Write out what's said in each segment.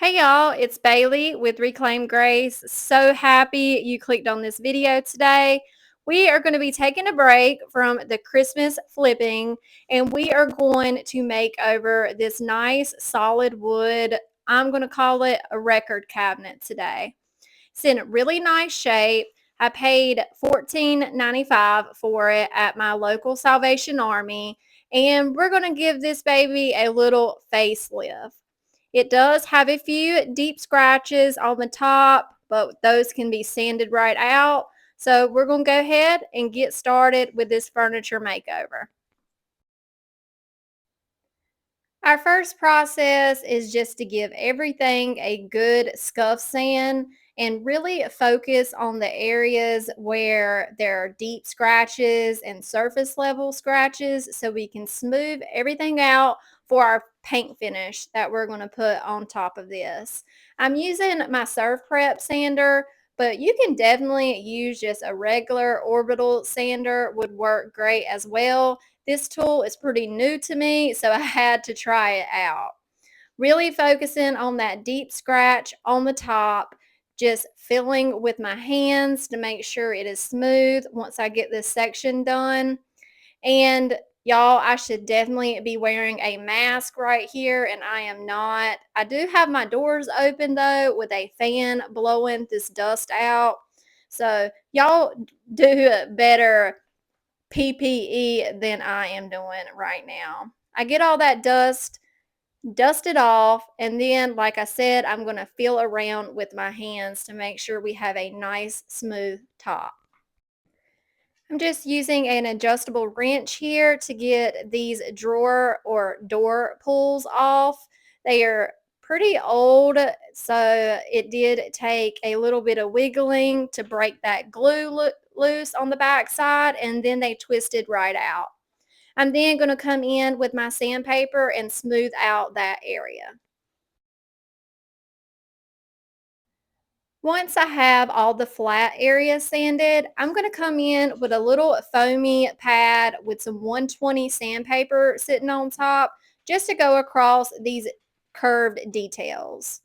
Hey y'all, it's Bailey with Reclaim Grace. So happy you clicked on this video today. We are going to be taking a break from the Christmas flipping and we are going to make over this nice solid wood. I'm going to call it a record cabinet today. It's in really nice shape. I paid $14.95 for it at my local Salvation Army, and we're going to give this baby a little facelift. It does have a few deep scratches on the top, but those can be sanded right out. So we're going to go ahead and get started with this furniture makeover. Our first process is just to give everything a good scuff sand and really focus on the areas where there are deep scratches and surface level scratches so we can smooth everything out for our paint finish that we're going to put on top of this. I'm using my Surf Prep sander, but you can definitely use just a regular orbital sander would work great as well. This tool is pretty new to me, so I had to try it out. Really focusing on that deep scratch on the top, just filling with my hands to make sure it is smooth once I get this section done. And y'all, I should definitely be wearing a mask right here, and I am not. I do have my doors open though with a fan blowing this dust out. So y'all do better PPE than I am doing right now. I get all that dust it off, and then, like I said, I'm going to feel around with my hands to make sure we have a nice, smooth top. I'm just using an adjustable wrench here to get these drawer or door pulls off. They are pretty old, so it did take a little bit of wiggling to break that glue loose on the back side, and then they twisted right out. I'm then going to come in with my sandpaper and smooth out that area. Once I have all the flat areas sanded, I'm going to come in with a little foamy pad with some 120 sandpaper sitting on top just to go across these curved details.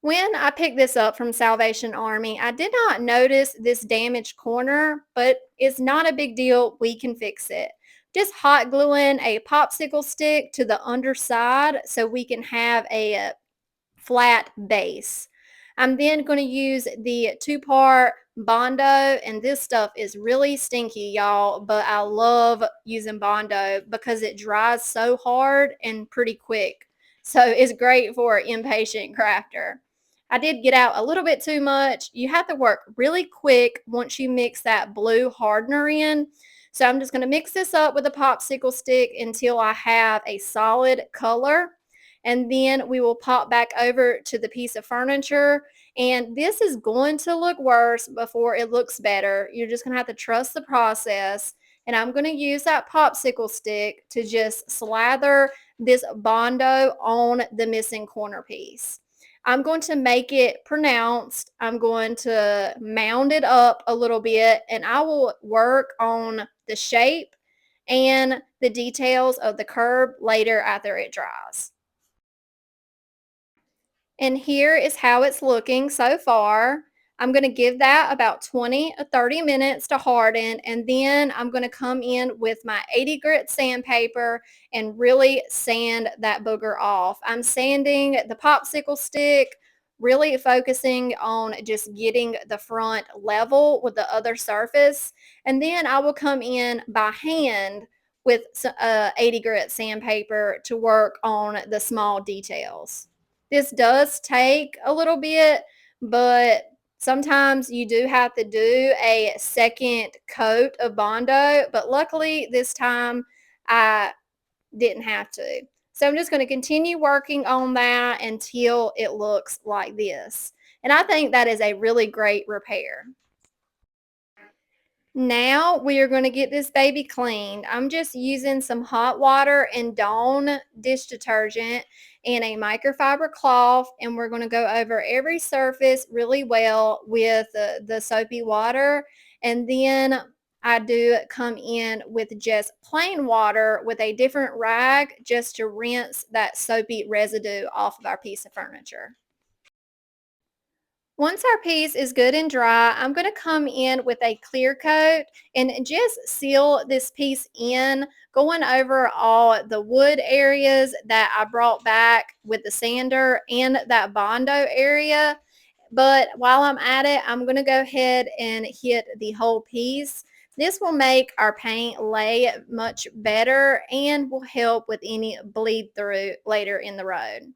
When I picked this up from Salvation Army, I did not notice this damaged corner, but it's not a big deal. We can fix it. Just hot gluing a popsicle stick to the underside so we can have a flat base. I'm then going to use the two-part Bondo, and this stuff is really stinky, y'all, but I love using Bondo because it dries so hard and pretty quick. So it's great for an impatient crafter. I did get out a little bit too much. You have to work really quick once you mix that blue hardener in. So I'm just going to mix this up with a popsicle stick until I have a solid color, and then we will pop back over to the piece of furniture, and this is going to look worse before it looks better. You're just going to have to trust the process, and I'm going to use that popsicle stick to just slather this Bondo on the missing corner piece. I'm going to make it pronounced. I'm going to mound it up a little bit, and I will work on the shape and the details of the curb later after it dries. And here is how it's looking so far. I'm going to give that about 20 or 30 minutes to harden, and then I'm going to come in with my 80 grit sandpaper and really sand that booger off. I'm sanding the popsicle stick, really focusing on just getting the front level with the other surface, and then I will come in by hand with 80 grit sandpaper to work on the small details. This does take a little bit, but sometimes you do have to do a second coat of Bondo, but luckily this time I didn't have to. So I'm just going to continue working on that until it looks like this. And I think that is a really great repair. Now we are going to get this baby cleaned. I'm just using some hot water and Dawn dish detergent and a microfiber cloth, and we're going to go over every surface really well with the soapy water. And then I do come in with just plain water with a different rag just to rinse that soapy residue off of our piece of furniture. Once our piece is good and dry, I'm going to come in with a clear coat and just seal this piece in, going over all the wood areas that I brought back with the sander and that Bondo area. But while I'm at it, I'm going to go ahead and hit the whole piece. This will make our paint lay much better and will help with any bleed through later in the road.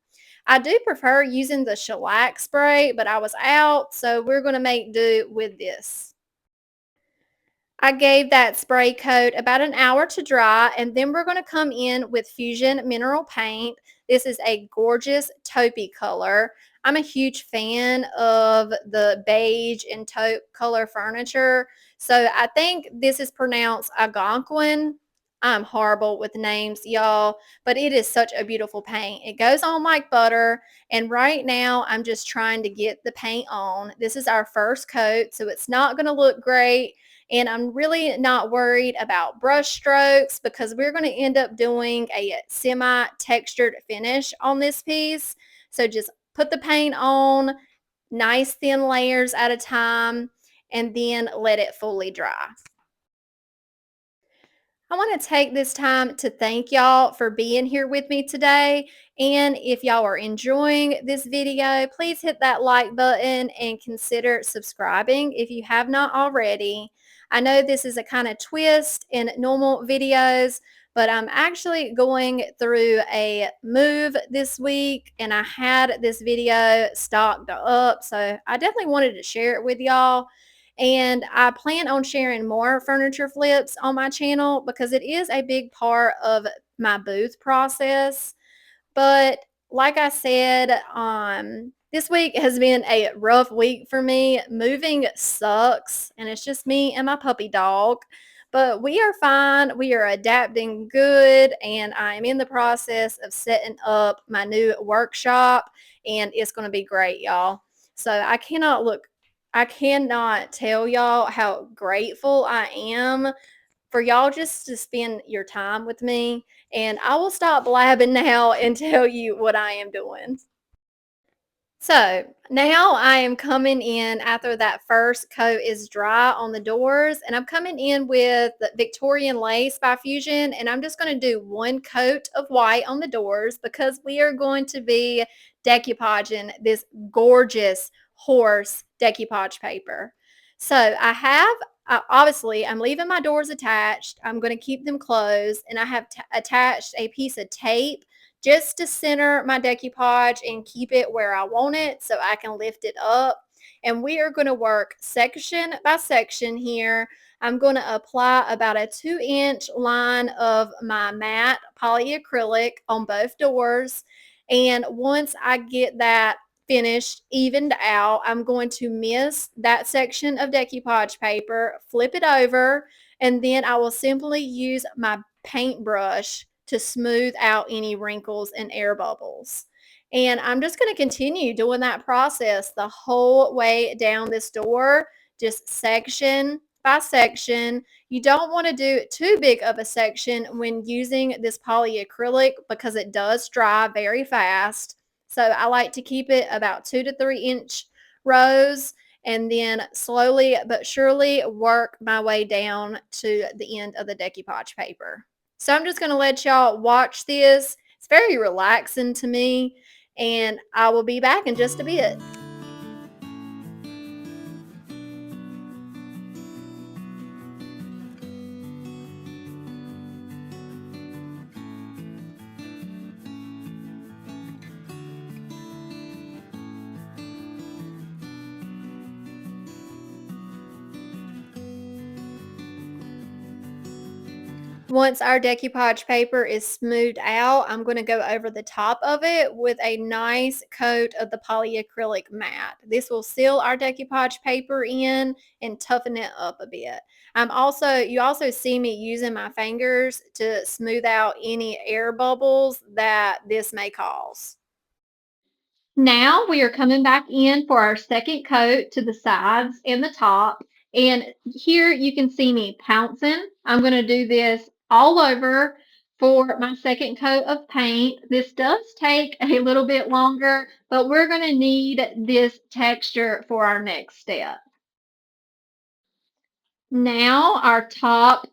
I do prefer using the shellac spray, but I was out, so we're going to make do with this. I gave that spray coat about an hour to dry, and then we're going to come in with Fusion Mineral Paint. This is a gorgeous taupey color. I'm a huge fan of the beige and taupe color furniture, so I think this is pronounced Algonquin. I'm horrible with names, y'all, but it is such a beautiful paint. It goes on like butter, and right now I'm just trying to get the paint on. This is our first coat, so it's not going to look great, and I'm really not worried about brush strokes because we're going to end up doing a semi-textured finish on this piece. So just put the paint on, nice thin layers at a time, and then let it fully dry. I want to take this time to thank y'all for being here with me today. And if y'all are enjoying this video, please hit that like button and consider subscribing if you have not already. I know this is a kind of twist in normal videos, but I'm actually going through a move this week and I had this video stocked up. So I definitely wanted to share it with y'all. And I plan on sharing more furniture flips on my channel because it is a big part of my booth process. But like I said, this week has been a rough week for me. Moving sucks, and it's just me and my puppy dog. But we are fine. We are adapting good, and I'm in the process of setting up my new workshop, and it's going to be great, y'all. So I cannot tell y'all how grateful I am for y'all just to spend your time with me. And I will stop blabbing now and tell you what I am doing. So now I am coming in after that first coat is dry on the doors, and I'm coming in with the Victorian Lace by Fusion, and I'm just going to do one coat of white on the doors because we are going to be decoupaging this gorgeous horse decoupage paper. So obviously I'm leaving my doors attached. I'm going to keep them closed, and I have attached a piece of tape just to center my decoupage and keep it where I want it so I can lift it up. And we are going to work section by section here. I'm going to apply about a 2-inch line of my matte polyacrylic on both doors. And once I get that finished, evened out, I'm going to mist that section of decoupage paper, flip it over, and then I will simply use my paintbrush to smooth out any wrinkles and air bubbles. And I'm just going to continue doing that process the whole way down this door, just section by section. You don't want to do too big of a section when using this polyacrylic because it does dry very fast. So I like to keep it about 2 to 3 inch rows and then slowly but surely work my way down to the end of the decoupage paper. So I'm just going to let y'all watch this. It's very relaxing to me, and I will be back in just a bit. Once our decoupage paper is smoothed out, I'm going to go over the top of it with a nice coat of the polyacrylic matte. This will seal our decoupage paper in and toughen it up a bit. You also see me using my fingers to smooth out any air bubbles that this may cause. Now we are coming back in for our second coat to the sides and the top. And here you can see me pouncing. I'm going to do this all over for my second coat of paint. This does take a little bit longer, but we're going to need this texture for our next step. Now our top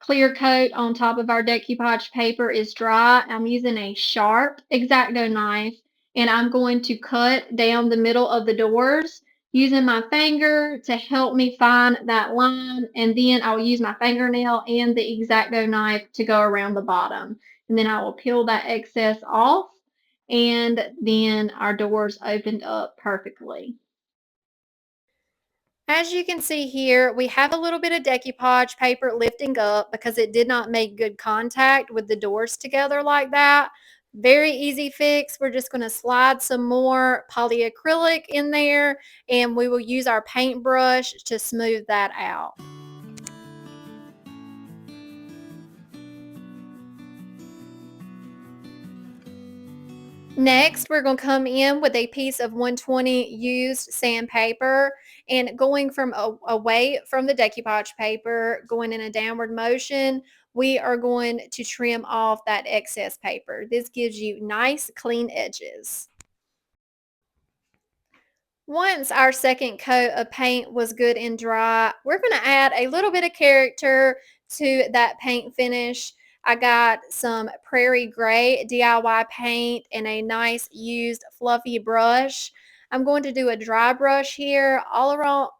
clear coat on top of our decoupage paper is dry. I'm using a sharp X-Acto knife and I'm going to cut down the middle of the doors using my finger to help me find that line, and then I'll use my fingernail and the X-Acto knife to go around the bottom, and then I will peel that excess off, and then our doors opened up perfectly. As you can see here, we have a little bit of decoupage paper lifting up because it did not make good contact with the doors together like that. Very easy fix. We're just going to slide some more polyacrylic in there and we will use our paintbrush to smooth that out. Next, we're going to come in with a piece of 120 used sandpaper and going from away from the decoupage paper, going in a downward motion, we are going to trim off that excess paper. This gives you nice clean edges. Once our second coat of paint was good and dry, we're going to add a little bit of character to that paint finish. I got some Prairie Gray DIY paint and a nice used fluffy brush. I'm going to do a dry brush here all around,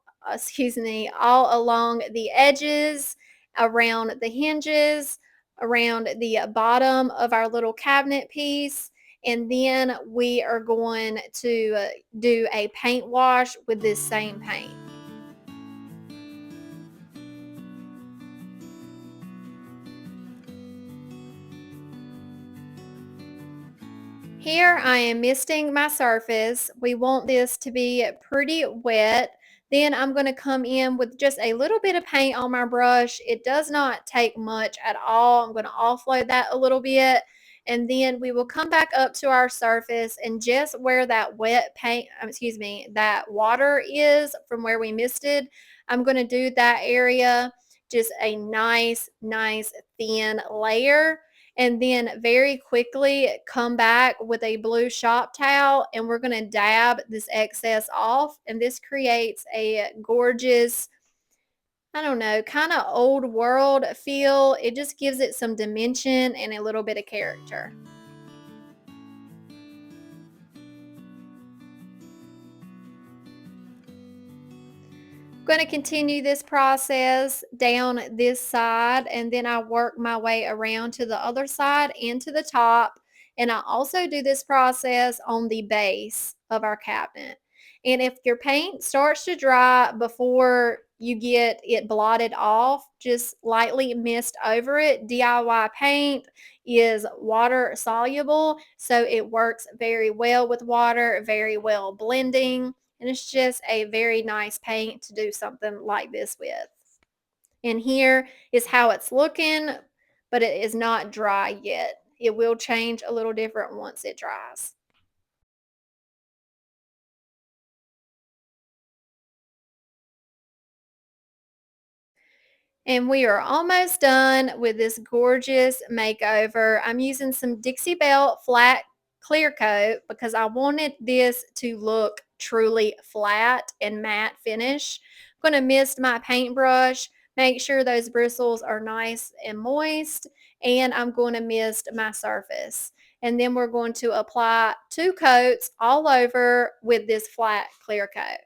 all along the edges, around the hinges, around the bottom of our little cabinet piece, and then we are going to do a paint wash with this same paint. Here I am misting my surface. We want this to be pretty wet. Then I'm going to come in with just a little bit of paint on my brush. It does not take much at all. I'm going to offload that a little bit. And then we will come back up to our surface and just where that wet paint, that water is from where we misted, I'm going to do that area just a nice thin layer, and then very quickly come back with a blue shop towel and we're going to dab this excess off, and this creates a gorgeous, I don't know, kind of old world feel. It just gives it some dimension and a little bit of character. Going to continue this process down this side, and then I work my way around to the other side and to the top, and I also do this process on the base of our cabinet. And if your paint starts to dry before you get it blotted off, just lightly mist over it. DIY paint is water soluble, so it works very well with water, very well blending, and it's just a very nice paint to do something like this with. And here is how it's looking, but it is not dry yet. It will change a little different once it dries. And we are almost done with this gorgeous makeover. I'm using some Dixie Belle flat clear coat because I wanted this to look truly flat and matte finish. I'm going to mist my paintbrush, make sure those bristles are nice and moist, and I'm going to mist my surface. And then we're going to apply 2 coats all over with this flat clear coat.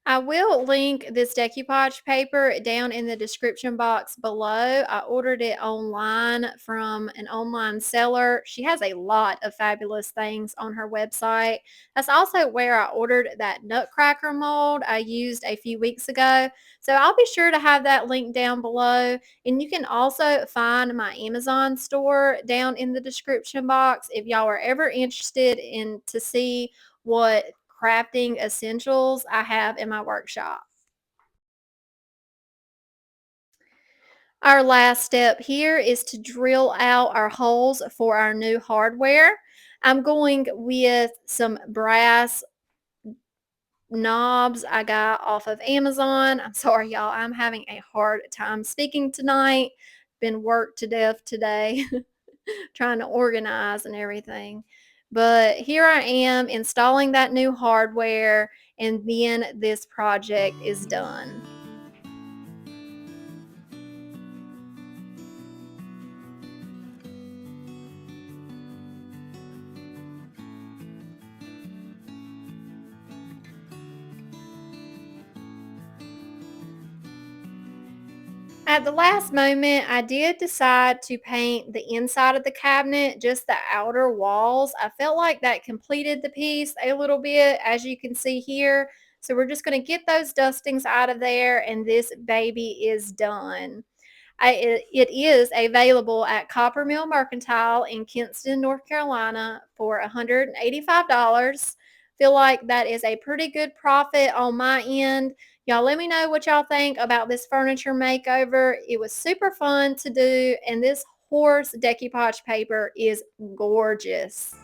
I will link this decoupage paper down in the description box below. I ordered it online from an online seller. She has a lot of fabulous things on her website. That's also where I ordered that nutcracker mold I used a few weeks ago. So I'll be sure to have that link down below. And you can also find my Amazon store down in the description box if y'all are ever interested in to see what crafting essentials I have in my workshop. Our last step here is to drill out our holes for our new hardware. I'm going with some brass knobs I got off of Amazon. I'm sorry, y'all. I'm having a hard time speaking tonight. Been worked to death today, trying to organize and everything. But here I am installing that new hardware, and then this project is done. At the last moment, I did decide to paint the inside of the cabinet, just the outer walls. I felt like that completed the piece a little bit, as you can see here. So we're just going to get those dustings out of there, and this baby is done. It is available at Coppermill Mercantile in Kinston, North Carolina for $185. Feel like that is a pretty good profit on my end. Y'all let me know what y'all think about this furniture makeover. It was super fun to do, and this horse decoupage paper is gorgeous.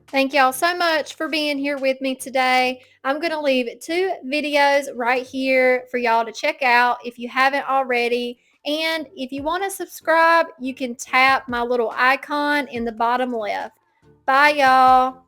Thank y'all so much for being here with me today. I'm going to leave 2 videos right here for y'all to check out if you haven't already. And if you want to subscribe, you can tap my little icon in the bottom left. Bye, y'all.